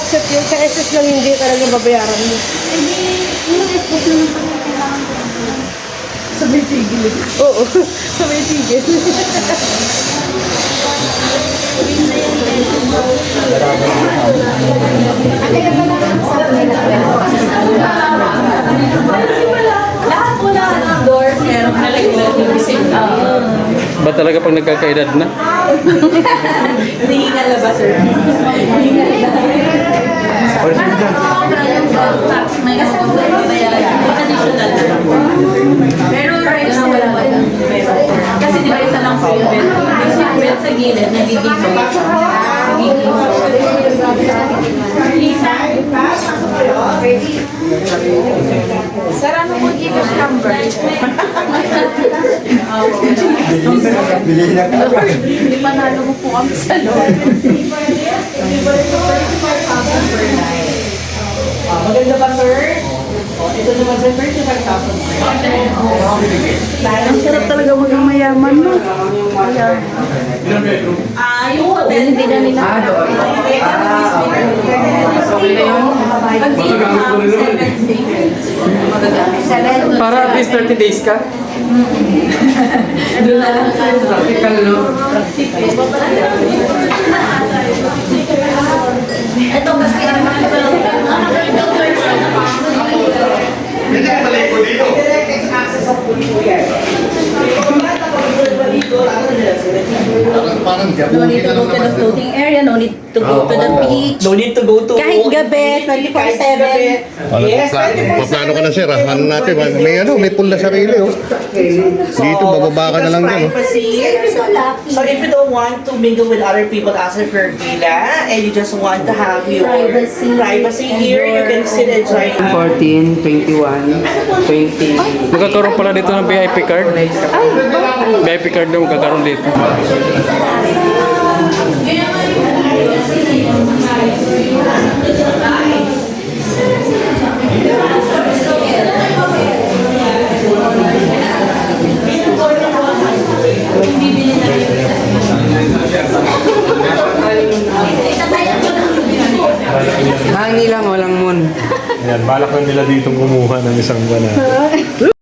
accept yun. Sa SS lang hindi talaga babayaran mo. Yung export naman pag kailangan ko. Sabay tigil. Oo, sabay tigil. Kaya pala ang sabi nila. Lahat po na ng doors, meron ka lang Ba talaga pag nagkakaedad na? hindi nga labas, sir. Hindi nga labas. May additional na. Pero right now, wala pa. Kasi di ba isa lang po yung bed? Yung seatbelt sa gilid, nagiging mo. Lisa? Sir, ano po Gcash number? Hindi panalo mo po kami sa loob. Maganda ba, sir? Ito naman, sir, 35,000. Ang sarap talaga maging mayaman, no? Yung hotel, hindi na nila. Para at least 30 days ka? Practical, no? Ito kasi Hindi ka malay ko dito. Parang no need to go to the floating area, no need to go to the beach. No need to go to... Kahit gabi, 24/7. Yes, paplano ka na sir, hanap natin. May pool na sarili oh. Dito, bababa ka na lang dyan oh. Privacy. So lucky. So if you don't want to mingle with other people outside your villa and you just want to have your privacy here, you can sit and join. 14, 21, 20. Magkakaroon pala dito ng VIP card. VIP card na magkakaroon dito. Hangin lang, walang moon. Ayan, balak na nila dito kumuha ng isang banana.